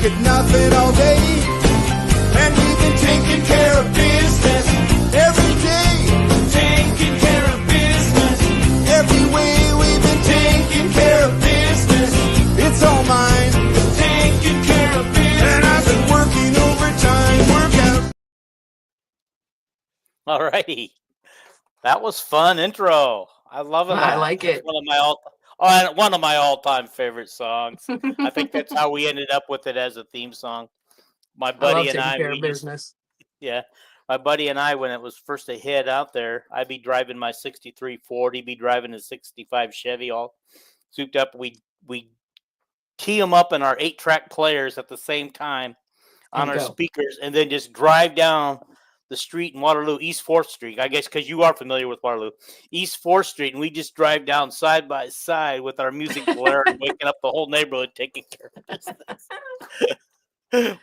at nothing all day. And we've been taking care of business every day. Taking care of business every way. We've been taking care of business. It's all mine. Taking care of business. And I've been working overtime. Workout. All righty. That was fun intro. I love it. I like it. One of my all-time favorite songs. I think that's how we ended up with it as a theme song. My buddy and I, my buddy and I, when it was first a hit out there, I'd be driving my 63 Ford, he'd be driving a 65 Chevy, all souped up. We key them up in our 8-track players at the same time on our speakers, and then just drive down the street in Waterloo, East 4th Street, I guess, because you are familiar with Waterloo, East 4th Street, and we just drive down side by side with our music blaring, waking up the whole neighborhood, taking care of business.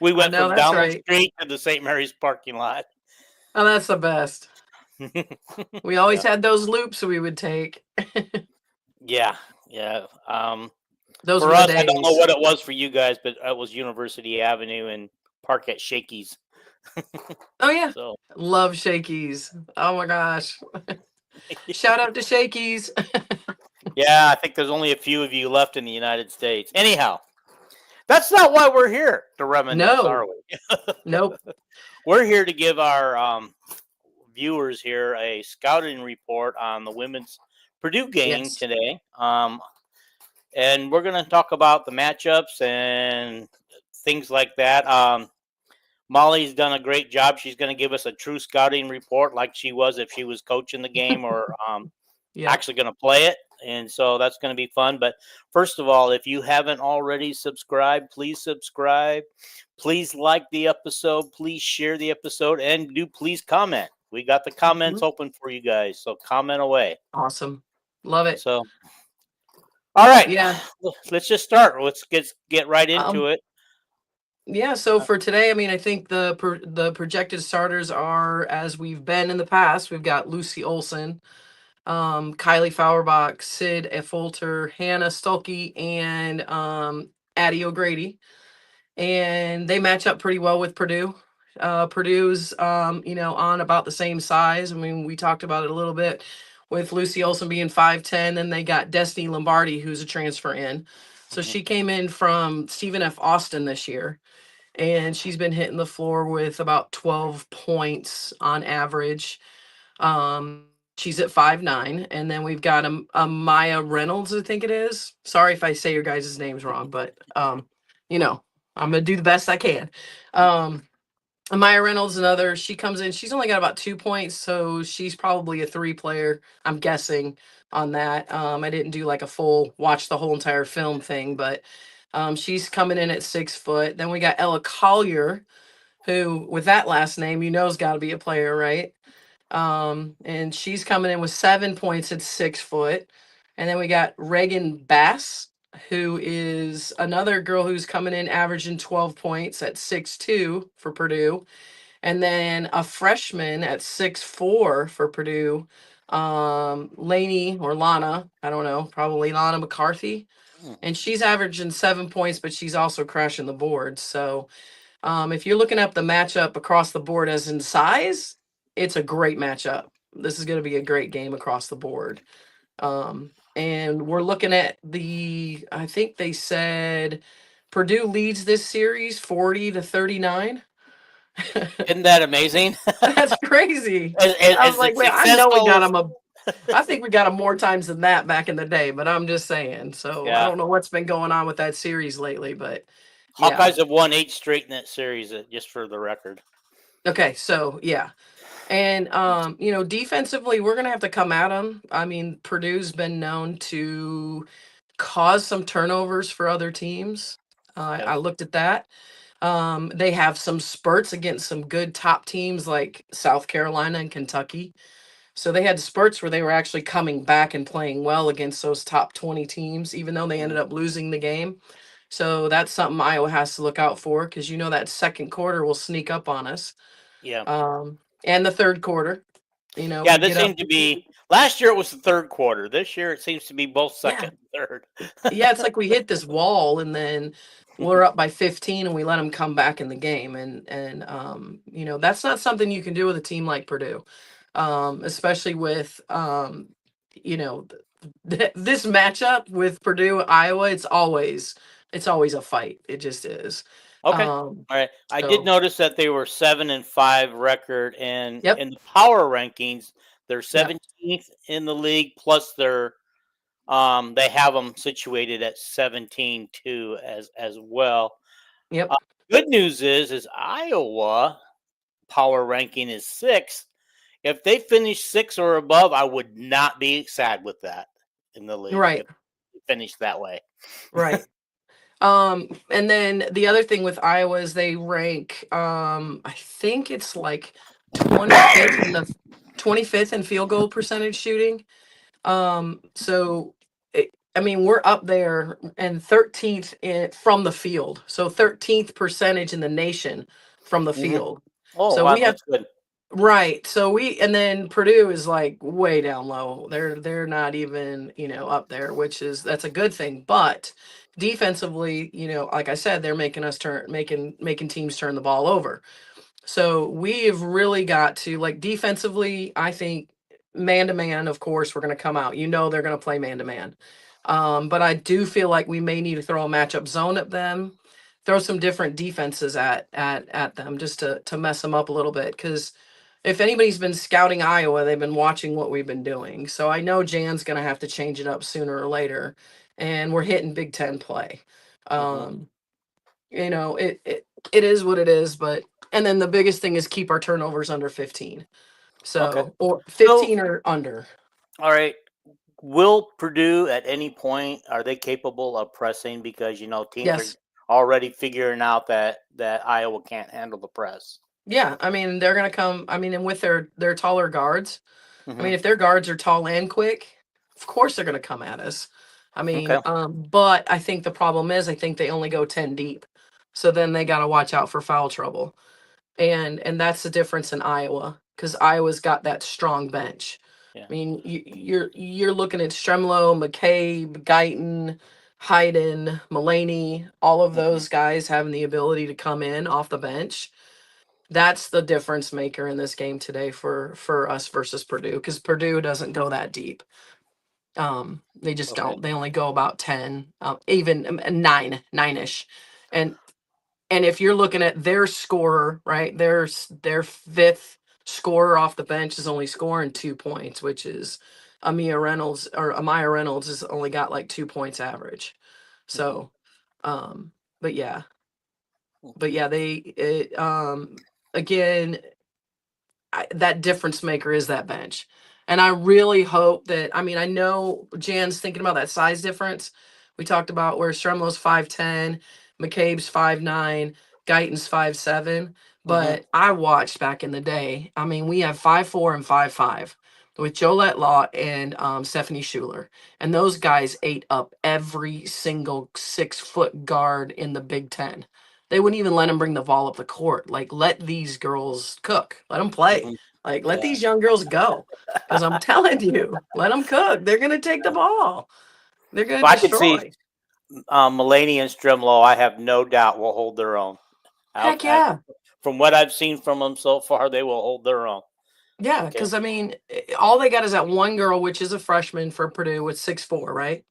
We went from down the street to the St. Mary's parking lot. Oh, that's the best. We always had those loops we would take. Yeah. Those for were us, the days. I don't know what it was for you guys, but it was University Avenue and park at Shakey's. Oh yeah, love Shakey's. Oh my gosh, shout out to Shakey's. Yeah, I think there's only a few of you left in the United States. Anyhow, that's not why we're here to reminisce, are we? Nope. We're here to give our viewers here a scouting report on the women's Purdue game today. And we're going to talk about the matchups and things like that. Molly's done a great job. She's going to give us a true scouting report like she was if she was coaching the game or actually going to play it. And so that's going to be fun. But first of all, if you haven't already subscribed, please subscribe. Please like the episode. Please share the episode. And please comment. We got the comments open for you guys. So comment away. Awesome. Love it. So, all right. Yeah. Let's just start. Let's get right into it. Yeah, so for today, I mean, I think the projected starters are, as we've been in the past, we've got Lucy Olson, Kylie Fauerbach, Sid Effolter, Hannah Stulke, and Addie O'Grady. And they match up pretty well with Purdue. Purdue's, on about the same size. I mean, we talked about it a little bit with Lucy Olson being 5'10", and they got Destiny Lombardi, who's a transfer in. So she came in from Stephen F. Austin this year. And she's been hitting the floor with about 12 points on average. She's at 5'9". And then we've got a Maya Reynolds, I think it is. Sorry if I say your guys' names wrong, but, I'm going to do the best I can. Maya Reynolds, she comes in. She's only got about 2 points, so she's probably a 3 player, I'm guessing, on that. I didn't do like a full watch the whole entire film thing, but she's coming in at 6 foot. Then we got Ella Collier, who, with that last name, has got to be a player, right? And she's coming in with 7 points at 6 foot. And then we got Reagan Bass, who is another girl who's coming in averaging 12 points at 6'2" for Purdue. And then a freshman at 6'4" for Purdue, Lainey or Lana, I don't know, probably Lana McCarthy. And she's averaging 7 points, but she's also crashing the board. So if you're looking up the matchup across the board as in size, it's a great matchup. This is going to be a great game across the board. And we're looking at I think they said Purdue leads this series 40-39. Isn't that amazing? That's crazy. I was like, man, I know we got them I think we got them more times than that back in the day, but I'm just saying. So I don't know what's been going on with that series lately, but Hawkeyes have won 8 straight in that series, just for the record. Okay, so yeah. And defensively, we're gonna have to come at them. I mean, Purdue's been known to cause some turnovers for other teams. I looked at that. They have some spurts against some good top teams like South Carolina and Kentucky. So they had spurts where they were actually coming back and playing well against those top 20 teams, even though they ended up losing the game. So that's something Iowa has to look out for, because that second quarter will sneak up on us. Yeah. And the third quarter. This seemed to be Last year it was the third quarter. This year it seems to be both second and third. Yeah, it's like we hit this wall and then we're up by 15 and we let them come back in the game. And that's not something you can do with a team like Purdue, especially with, this matchup with Purdue, Iowa. It's always a fight. It just is. Okay. Um, All right. I did so, notice that they were 7-5 record, and yep, in the power rankings, they're yep, 17th in the league. Plus, they have them situated at 17 too as well. yep. Uh, Good news is Iowa power ranking is 6th. If they finish 6 or above, I would not be sad with that in the league Right, if they finish that way. right. And then the other thing with Iowa is they rank, I think it's like 25th in the 25th in field goal percentage shooting. So I mean, we're up there and 13th from the field. So 13th percentage in the nation from the Mhm. field. Oh So wow, we have that's good. right. So and then Purdue is like way down low. They're not even, up there, that's a good thing. But defensively, like I said, they're making us making teams turn the ball over. So we've really got to, like, defensively, I think man to man, of course, we're going to come out. They're going to play man to man. But I do feel like we may need to throw a matchup zone at them, throw some different defenses at them just to mess them up a little bit. Because if anybody's been scouting Iowa, they've been watching what we've been doing. So I know Jan's going to have to change it up sooner or later. And we're hitting Big Ten play. Hmm. Um, it is what it is, but and then the biggest thing is keep our turnovers under 15. Okay. So, or So 15 or under. all right. Will Purdue at any point are they capable of pressing because teams are Yes. already figuring out that Iowa can't handle the press. Yeah, I mean, they're going to come, I mean, and with their taller guards. I Hmm. mean, if their guards are tall and quick, of course they're going to come at us. I mean, Okay. but I think the problem is I think they only go 10 deep. So then they got to watch out for foul trouble. And that's the difference in Iowa, because Iowa's got that strong bench. Yeah. I mean, you're looking at Stremlo, McCabe, Guyton, Hayden, Mulaney, all of Hmm. those guys having the ability to come in off the bench. That's the difference maker in this game today for us versus Purdue, because Purdue doesn't go that deep. They just Okay. don't. They only go about 10, even 9-ish. And and if you're looking at their scorer, right, their fifth scorer off the bench is only scoring 2 points, which is Amaya Reynolds has only got like 2 points average. Hmm. So, um, but yeah, again, that difference maker is that bench. And I really hope that, I mean, I know Jan's thinking about that size difference. We talked about where Stremlo's 5'10, McCabe's 5'9, Guyton's 5'7. Hmm. But I watched back in the day. I mean, we have 5'4 and 5'5 with Jolette Law and Stephanie Schuler. And those guys ate up every single 6-foot guard in the Big Ten. They wouldn't even let them bring the ball up the court. Like, let these girls cook. Let them play. Hmm. Like, let Yeah. these young girls go. Because I'm telling you, let them cook. They're going to take the ball. They're going Well, to I could see destroy. Mulaney and Strimlow. I have no doubt will hold their own. Heck yeah. From what I've seen from them so far, they will hold their own. Yeah. Okay. Because, I mean, all they got is that one girl, which is a freshman for Purdue with 6'4", right?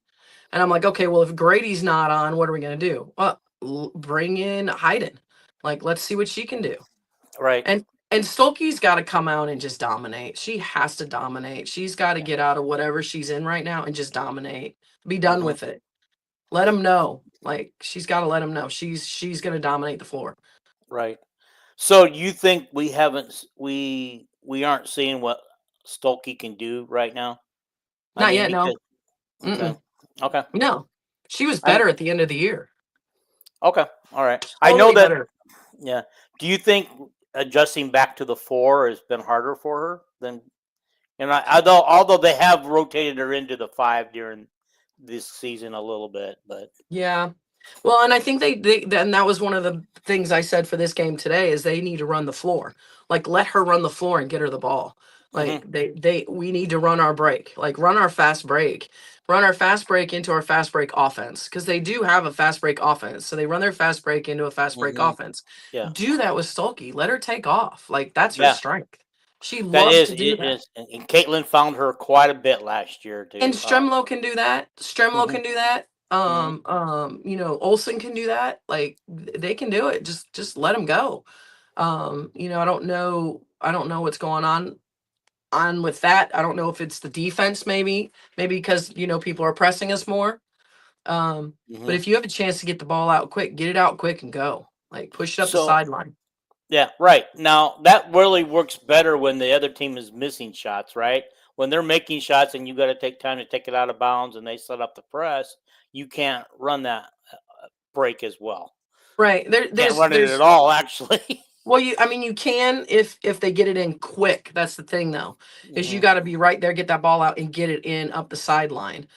And I'm like, okay, well, if Grady's not on, what are we going to do? Well, bring in Hayden. Like, let's see what she can do. Right. And Stolke's got to come out and just dominate. She has to dominate. She's got to Yeah. get out of whatever she's in right now and just dominate. Be done Hmm. with it. Let them know. Like, she's got to let them know she's going to dominate the floor. Right. So you think we haven't we aren't seeing what Stolke can do right now? I Not mean, yet, no. because okay, okay, No. She was I better at the end of the year. okay, all right. I know Totally that. better. Yeah. Do you think adjusting back to the 4 has been harder for her than? And although they have rotated her into the 5 during this season a little bit, but Yeah. Well, and I think and that was one of the things I said for this game today is they need to run the floor. Like let her run the floor and get her the ball. Like we need to run our break. Like run our fast break. Run our fast break into our fast break offense because they do have a fast break offense. So they run their fast break into a fast break offense. Yeah. Do that with Stolke. Let her take off. Like that's her strength. She That loves is, to do it that. is, and Caitlin found her quite a bit last year too. And Stremlo can do that. Stremlo Mhm. can do that. Mhm. You know, Olsen can do that. Like they can do it. Just let them go. You know, I don't know what's going on with that. I don't know if it's the defense, maybe because you know people are pressing us more. But if you have a chance to get the ball out quick, get it out quick and go. Like push it up the So sideline. yeah, right. Now that really works better when the other team is missing shots, right? When they're making shots and you got to take time to take it out of bounds and they set up the press, you can't run that break as well. Right. Can't run it at all, actually. Well, you can if they get it in quick. That's the thing though, is you got to be right there, get that ball out and get it in up the sideline.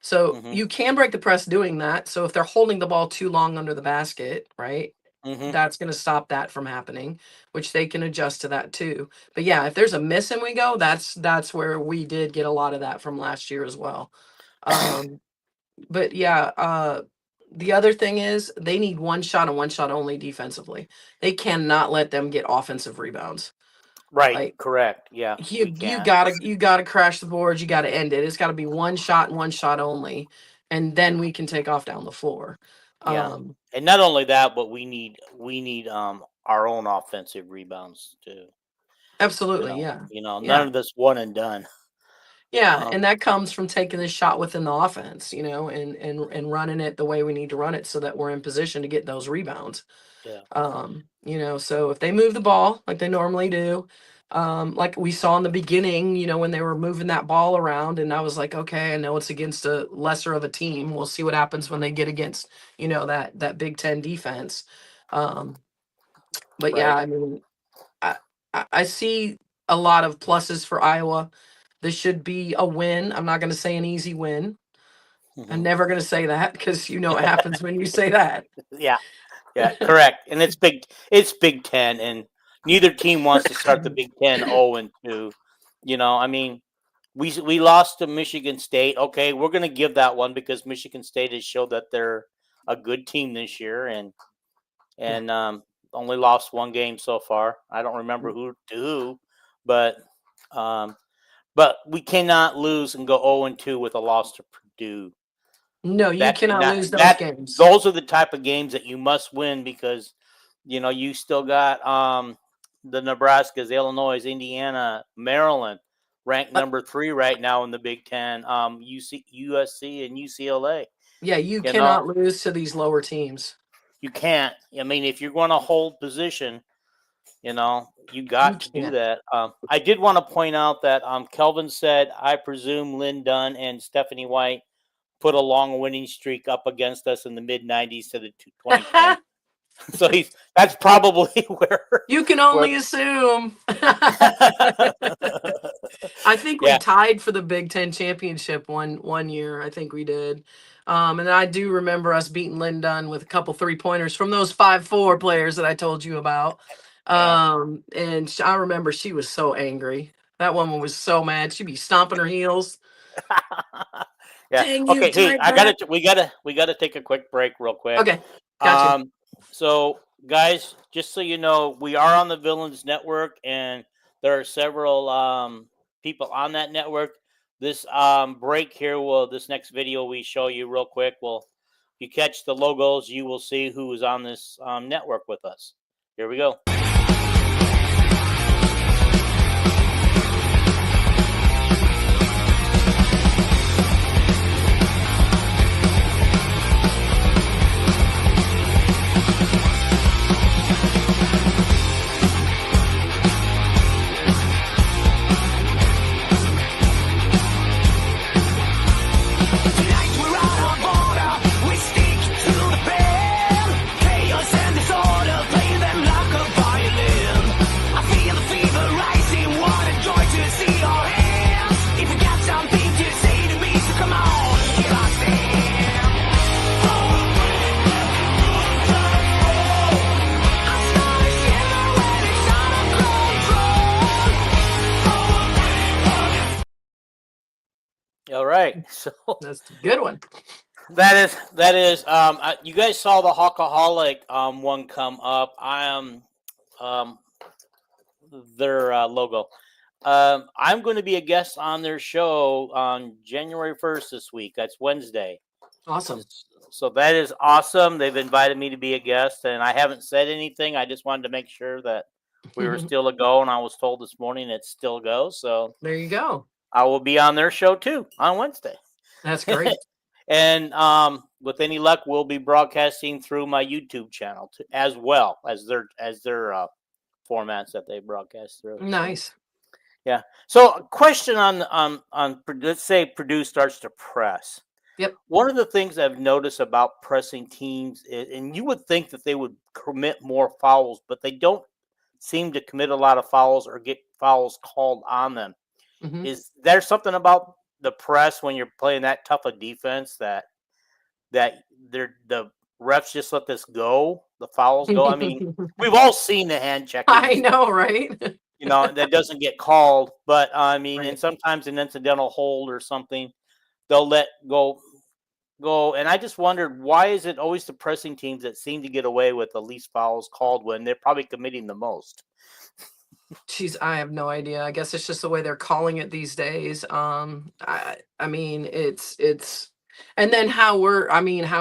So you can break the press doing that. So if they're holding the ball too long under the basket, right, that's going to stop that from happening, which they can adjust to that too. But yeah, if there's a miss and we go, that's where we did get a lot of that from last year as well. But yeah, the other thing is they need one shot and one shot only defensively. They cannot let them get offensive rebounds. Right, Like correct. Yeah, we you can't. gotta crash the boards. You gotta end it. It's got to be one shot and one shot only, and then we can take off down the floor. Yeah, Um, and not only that, but we need our own offensive rebounds too. absolutely, yeah, None yeah, of this one and done. yeah, Um, and that comes from taking the shot within the offense, you know, and running it the way we need to run it so that we're in position to get those rebounds. yeah, You know, so if they move the ball like they normally do, like we saw in the beginning, you know, when they were moving that ball around, and I was like, okay, I know it's against a lesser of a team. We'll see what happens when they get against, you know, that Big Ten defense. Um, but yeah, right. I mean, I see a lot of pluses for Iowa. This should be a win. I'm not going to say an easy win. I'm hmm never going to say that because you know what happens when you say that. Yeah, yeah, correct. And it's Big Ten, and neither team wants to start the Big Ten 0-2. I mean, we lost to Michigan State. Okay, we're going to give that one because Michigan State has showed that they're a good team this year, and Yeah. only lost one game so far. I don't remember who to who, but we cannot lose and go 0-2 with a loss to Purdue. No, you That cannot cannot lose those that games. those are the type of games that you must win because you still got the Nebraskas, Illinois, Indiana, Maryland ranked number 3 right now in the Big Ten. USC and UCLA. Yeah, you You know, cannot lose to these lower teams. you can't. I mean, if you're going to hold position, you You got to do can't. that. I did want to point out that Kelvin said, I presume Lynn Dunn and Stephanie White put a long winning streak up against us in the mid 90s to the 2010. So that's probably where You can only assume. I think we yeah. tied for the Big Ten championship one year. I think we did. And I do remember us beating Lynn Dunn with a couple 3-pointers from those 5'4" players that I told you about. Yeah. And I remember she was so angry. That woman was so mad. She'd be stomping her heels. Yeah. Dang you, Okay. Hey, tied back. we gotta take a quick break real quick. Okay, gotcha. So guys, just so you know, we are on the Villains Network, and there are several people on that network. This break here this next video we show you real quick. If you catch the logos, you will see who is on this network with us. Here we go. Chaos and disorder, play them like a violin. All right. So That's a good one. that is. You guys saw the Hawkaholic one come up. I am their logo. I'm going to be a guest on their show on January 1st this week. That's Wednesday. Awesome. So that is awesome. They've invited me to be a guest, and I haven't said anything. I just wanted to make sure that we were still a go, and I was told this morning it's still go. So there you go. I will be on their show too on Wednesday. That's great. And with any luck, we'll be broadcasting through my YouTube channel as well as their formats that they broadcast through. Nice. So, yeah. So, a question on let's say Purdue starts to press. Yep. One of the things I've noticed about pressing teams is, and you would think that they would commit more fouls, but they don't seem to commit a lot of fouls or get fouls called on them. Mm-hmm. Is there something about the press when you're playing that tough a defense that the refs just let this go, the fouls go? I mean, we've all seen the hand checking. I know, right? That doesn't get called, but I mean, Right. and sometimes an incidental hold or something, they'll let go. And I just wondered, why is it always the pressing teams that seem to get away with the least fouls called when they're probably committing the most? Jeez, I have no idea. I guess it's just the way they're calling it these days. I mean, it's and then how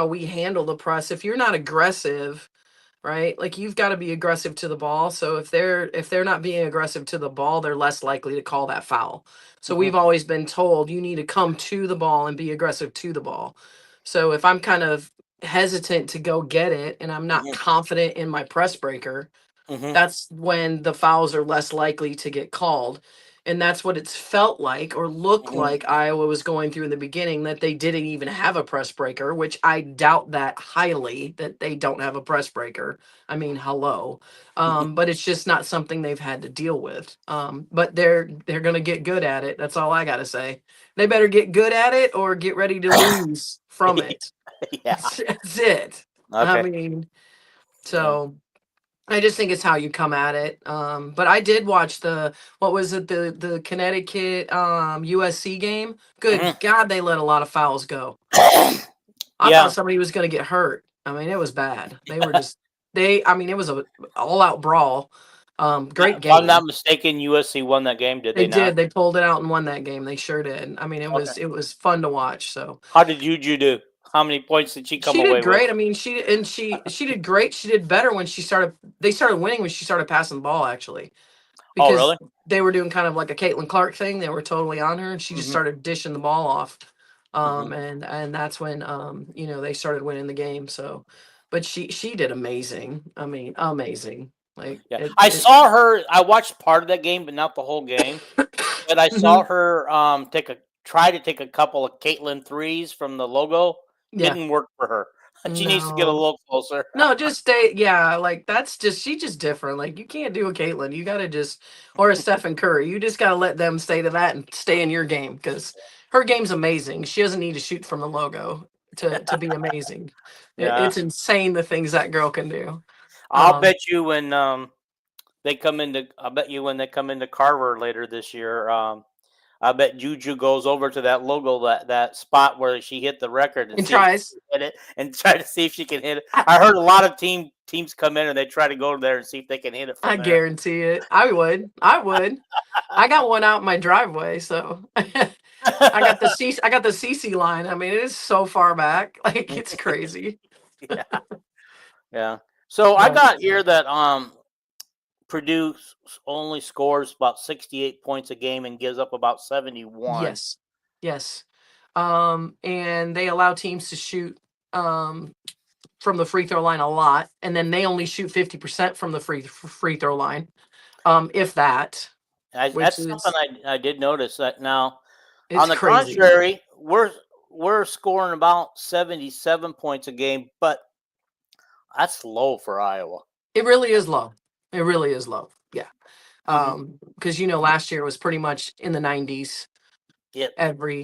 we handle the press. If you're not aggressive, right? Like you've got to be aggressive to the ball. So if they're not being aggressive to the ball, they're less likely to call that foul. So we've always been told you need to come to the ball and be aggressive to the ball. So if I'm kind of hesitant to go get it and I'm not confident in my press breaker, that's when the fouls are less likely to get called. And that's what it's felt like or looked like Iowa was going through in the beginning, that they didn't even have a press breaker, which I doubt that highly, that they don't have a press breaker. I mean, hello. But it's just not something they've had to deal with. But they're going to get good at it. That's all I got to say. They better get good at it or get ready to lose from it. Yeah. That's it. Okay. I mean, so... I just think it's how you come at it. But I did watch the Connecticut USC game. Good God, they let a lot of fouls go. I thought somebody was going to get hurt. I mean, it was bad. They were just it was a all out brawl. Great game. If I'm not mistaken, USC won that game. Did they not? Did. They pulled it out and won that game. They sure did. I mean, it was fun to watch. So how did Juju do? How many points did she come away with? She did great. I mean, she did great. She did better when they started winning when she started passing the ball, actually. Because really? They were doing kind of like a Caitlin Clark thing. They were totally on her and she just started dishing the ball off. And that's when they started winning the game. So but she did amazing. I mean, amazing. Like I saw her. I watched part of that game, but not the whole game. But I saw her try to take a couple of Caitlin threes from the logo. Didn't work for her. She needs to get a little closer. No, just stay. Yeah, like she's just different. Like you can't do a Caitlin. You got to or a Stephen Curry. You just got to let them stay to that and stay in your game because her game's amazing. She doesn't need to shoot from the logo to be amazing. It's insane the things that girl can do. I'll bet you when they come into Carver later this year. I bet Juju goes over to that logo, that spot where she hit the record and tries hit it and try to see if she can hit it. I heard a lot of teams come in and they try to go there and see if they can hit it. I guarantee it. I would. I got one out in my driveway, so I got the CC line. I mean, it is so far back, like it's crazy. Yeah. So I got here that Purdue only scores about 68 points a game and gives up about 71. Yes. And they allow teams to shoot from the free throw line a lot, and then they only shoot 50% from the free throw line, if that. That's something I did notice that now. On the contrary, we're scoring about 77 points a game, but that's low for Iowa. It really is low. Yeah. Because last year was pretty much in the 90s. Yep.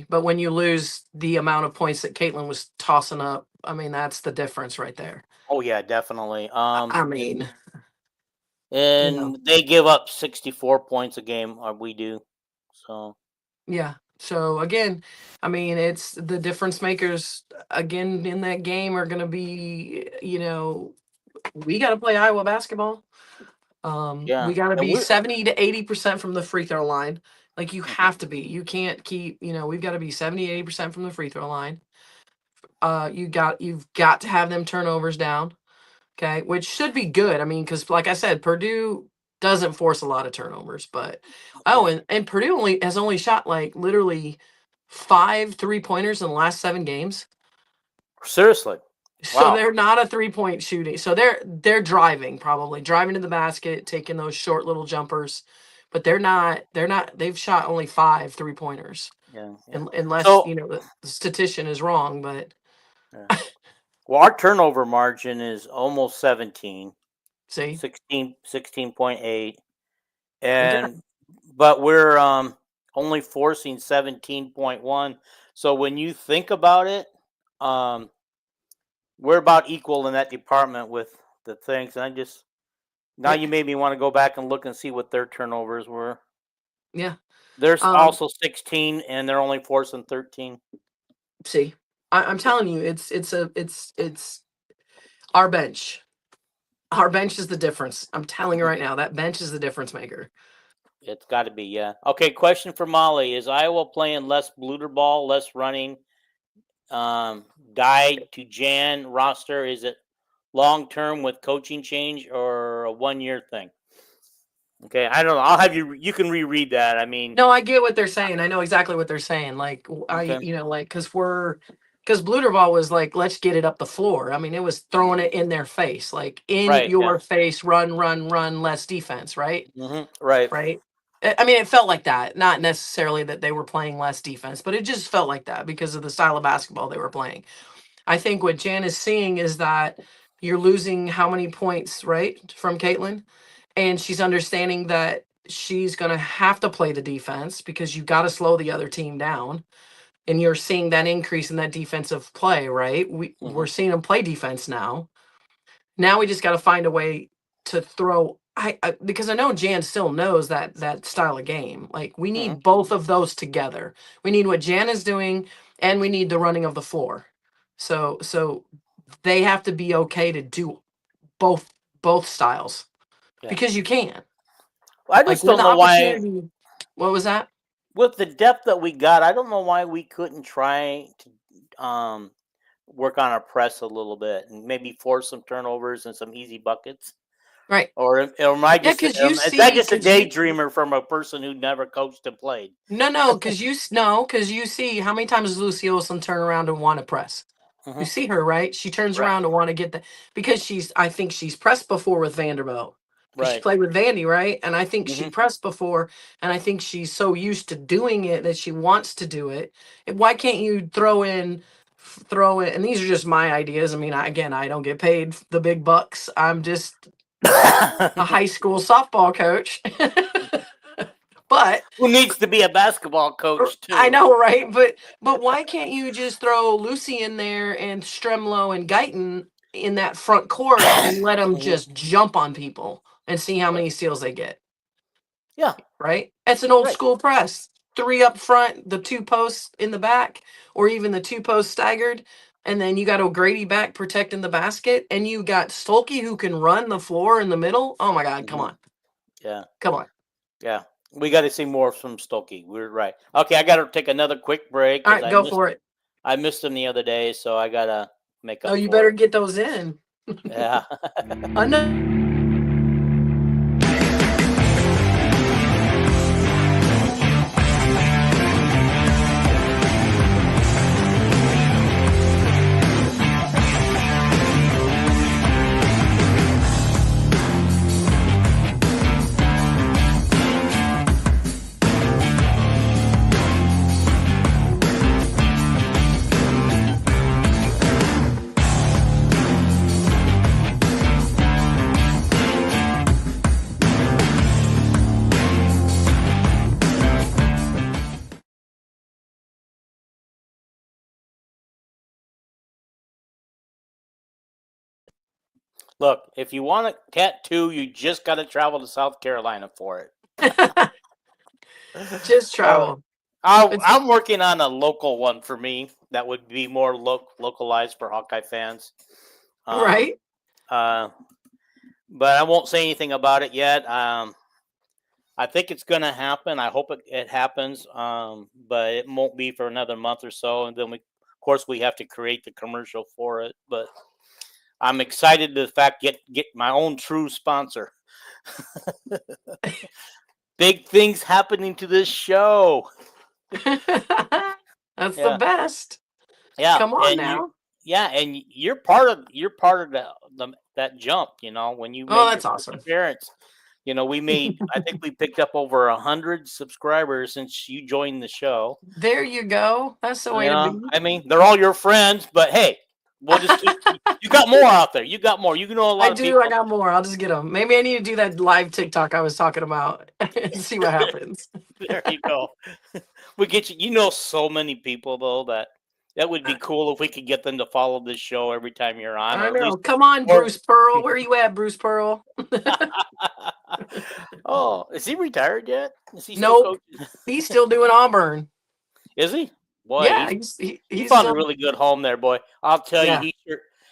But when you lose the amount of points that Caitlin was tossing up, I mean that's the difference right there. Oh yeah, definitely. I mean, and they give up 64 points a game, or we do. So yeah, So again, I mean, it's the difference makers again in that game are going to be, we got to play Iowa basketball. Yeah. We got to And be 70 to 80% from the free throw line. Like you have to be. You can't keep, we've got to be 70, 80% from the free throw line. You've got to have them turnovers down. Okay, which should be good. I mean, because like I said, Purdue doesn't force a lot of turnovers, but and Purdue has only shot like literally 5 3-pointers in the last 7 games. Seriously. So Wow. they're not a 3-point shooting. So they're driving to the basket, taking those short little jumpers, but they're not. They've shot only 5 3-pointers. Yeah. Unless So, the statistician is wrong, but yeah. Well, our turnover margin is almost 17, see, 16.8, again, but we're only forcing 17.1. So when you think about it, um, we're about equal in that department with the things. And now yeah, you made me want to go back and look and see what their turnovers were. yeah. There's also 16, and they're only forcing 13. See, I'm telling you, it's our bench. Our bench is the difference. I'm telling you right now, that bench is the difference maker. It's got to be, yeah. Okay, question for Molly: is Iowa playing less Bluter ball, less running? Guide to Jan roster? Is it long term with coaching change or a 1 year thing? Okay, I don't know. I'll have you. You can reread that. I mean, No, I get what they're saying. I know exactly what they're saying. Like okay, because Bluterball was like, let's get it up the floor. I mean, it was throwing it in their face, like in right, yeah, your face, run, run, run, less defense, right? right, Right. I mean, it felt like that. Not necessarily that they were playing less defense, but it just felt like that because of the style of basketball they were playing. I think what Jan is seeing is that you're losing how many points, right, from Caitlin, and she's understanding that she's going to have to play the defense because you got to slow the other team down, and you're seeing that increase in that defensive play, right? We're seeing them play defense now. Now we just got to find a way to throw. Because I know Jan still knows that style of game. Like we need both of those together. We need what Jan is doing, and we need the running of the floor. So they have to be okay to do both styles yeah. because you can. I Like just when don't the know why, opportunity. What was that? with the depth that we got, I don't know why we couldn't try to work on our press a little bit and maybe force some turnovers and some easy buckets. Right. Or am I Yeah, just because you is that see, just a daydreamer from a person who never coached and played? no, because you see how many times does Lucy Olson turn around and want to press? You Mm-hmm. see her, right? She turns Right, around to want to get the because I think she's pressed before with Vanderbilt because she right. played with Vandy, right? And I think she Mm-hmm. pressed before, and I think she's so used to doing it that she wants to do it. Why can't you throw it? And these are just my ideas. I mean, I don't get paid the big bucks. I'm just a high school softball coach. But Who needs to be a basketball coach I too? know, right? But why can't you just throw Lucy in there and Stremlo and Guyton in that front court and let them Mhm. just jump on people and see how Right. many steals they get? Yeah. Right? It's an old Right. school press. 3 up front, the 2 posts in the back, or even the 2 posts staggered. And then you got O'Grady back protecting the basket, and you got Stolke who can run the floor in the middle. Oh my God, come Hmm. on. Yeah. Come on. Yeah. We got to see more from Stokey. We're right. Okay, I got to take another quick break All because right, go for it. I missed them the other day, so I gotta make No, up you for better it. get those in. Yeah. Enough. Look, if you want a tattoo, you just got to travel to South Carolina for it. Just Uh, travel. I'm working on a local one for me that would be more localized for Hawkeye fans. Right. But I won't say anything about it yet. I think it's going to happen. I hope it happens, but it won't be for another month or so. And then, of course, we have to create the commercial for it. But I'm excited to the fact get my own true sponsor. Big things happening to this show. That's the best. Yeah, come on now. And you're part of that jump. When you made that's your awesome appearance. I think we picked up over 100 subscribers since you joined the show. There you go. That's the way to be. I mean, they're all your friends, but hey, we'll just keep. You got more out there. You got more. You know a lot of people. I got more. I'll just get them. Maybe I need to do that live TikTok I was talking about and see what happens. There you go. We get you. You know so many people though that would be cool if we could get them to follow this show every time you're on. I know. Come on, Bruce Pearl. Where are you at, Bruce Pearl? Oh, is he retired yet? Is he nope. He's still doing Auburn. Is he? Boy, yeah, he found a really good home there, boy. I'll tell you,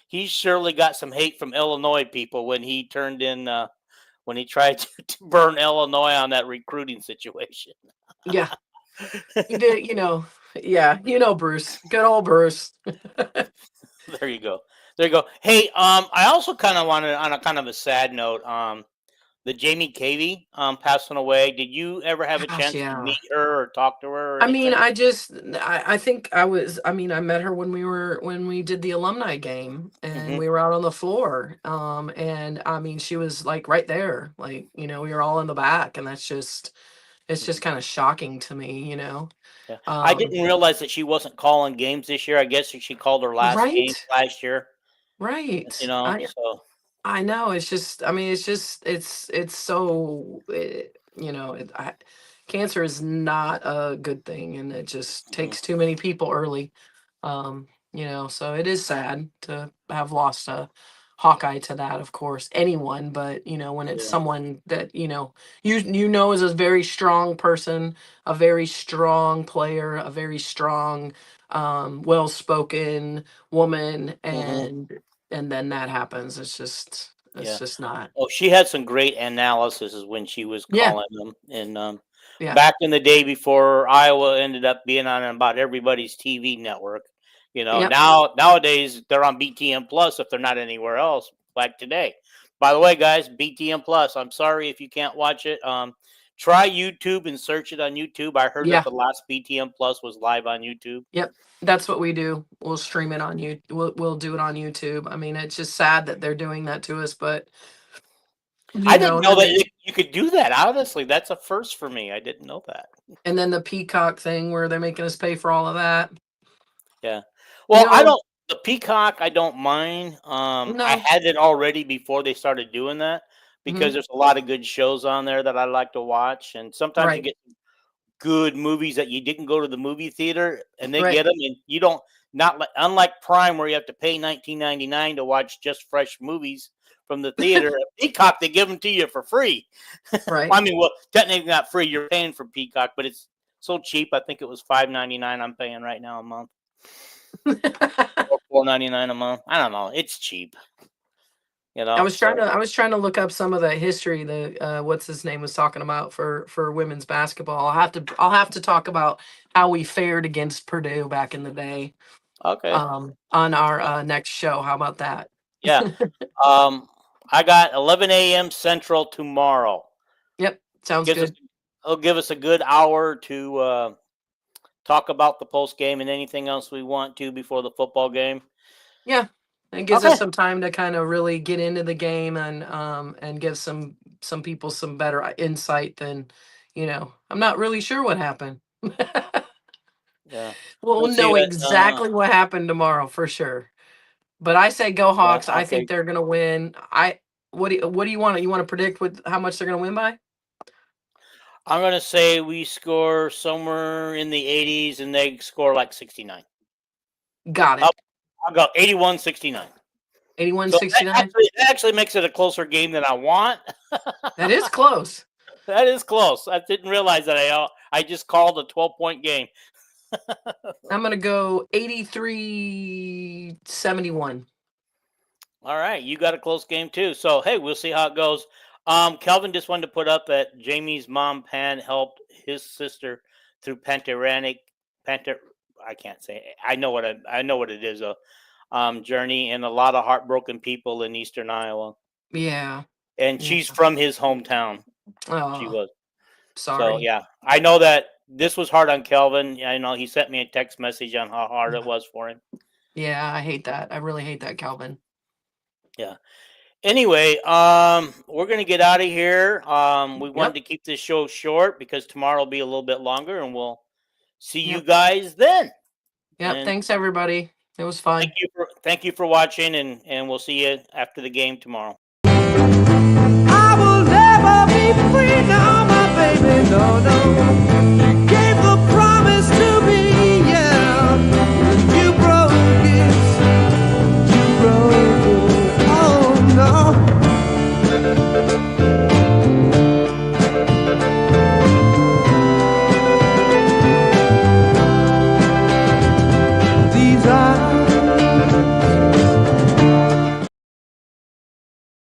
he surely got some hate from Illinois people when he turned in when he tried to burn Illinois on that recruiting situation. Yeah, he did. Yeah, Bruce. Good old Bruce. There you go. Hey, I also kind of wanted, on a kind of a sad note, the Jamie Cavey passing away. Did you ever have a chance to meet her or talk to her? I mean, I think I met her when we did the alumni game and we were out on the floor. And I mean, she was like right there, like, we were all in the back, and it's just kind of shocking to me, Yeah. I didn't realize that she wasn't calling games this year. I guess she called her last game last year. Right. So. I know. It's just, it's so, cancer is not a good thing, and it just takes too many people early. So it is sad to have lost a Hawkeye to that, of course, anyone, but when it's someone that, is a very strong person, a very strong player, a very strong, well-spoken woman, and then that happens. It's just not. Oh, she had some great analysis when she was calling them. And back in the day before Iowa ended up being on about everybody's TV network, nowadays they're on BTN Plus if they're not anywhere else, like today. By the way, guys, BTN Plus, I'm sorry if you can't watch it. Try YouTube and search it on YouTube. I heard that the last BTN Plus was live on YouTube. Yep. That's what we do. We'll stream it on you. We'll do it on YouTube. I mean, it's just sad that they're doing that to us, but I didn't know that you could do that. Honestly, that's a first for me. I didn't know that. And then the Peacock thing where they're making us pay for all of that. Yeah. Well, the Peacock, I don't mind. I had it already before they started doing that because there's a lot of good shows on there that I like to watch, and sometimes you get good movies that you didn't go to the movie theater, and they get them, and you don't unlike Prime where you have to pay $19.99 to watch just fresh movies from the theater. At Peacock, they give them to you for free. Right. I mean, well, technically not free. You're paying for Peacock, but it's so cheap. I think it was $5.99 I'm paying right now a month. Or $4.99 a month. I don't know. It's cheap. I was trying to look up some of the history that what's his name was talking about for women's basketball. I'll have to talk about how we fared against Purdue back in the day. Okay. On our next show. How about that? Yeah. I got 11 a.m. Central tomorrow. Yep. Sounds good. It'll give us a good hour to talk about the post game and anything else we want to before the football game. Yeah. It gives us some time to kind of really get into the game and give some people some better insight than, I'm not really sure what happened. Yeah. We'll know exactly what happened tomorrow for sure. But I say go Hawks. I think they're gonna win. What do you want? You want to predict how much they're gonna win by? I'm gonna say we score somewhere in the 80s and they score like 69. Got it. I'll go 81-69. 81-69? That actually makes it a closer game than I want. That is close. That is close. I didn't realize that. I just called a 12-point game. I'm going to go 83-71. All right, you got a close game too. So hey, we'll see how it goes. Kelvin just wanted to put up that Jamie's mom Pan helped his sister through I can't say it. I know what it is. Journey, and a lot of heartbroken people in Eastern Iowa. Yeah. And she's from his hometown. Oh, she was. Sorry. So yeah, I know that this was hard on Kelvin. I know he sent me a text message on how hard it was for him. Yeah, I hate that. I really hate that, Kelvin. Yeah. Anyway, we're gonna get out of here. We wanted to keep this show short because tomorrow will be a little bit longer, and we'll see you guys then. Yep. Thanks, everybody. It was fun. Thank you for watching, and we'll see you after the game tomorrow. I will never be free now, my baby. No, no.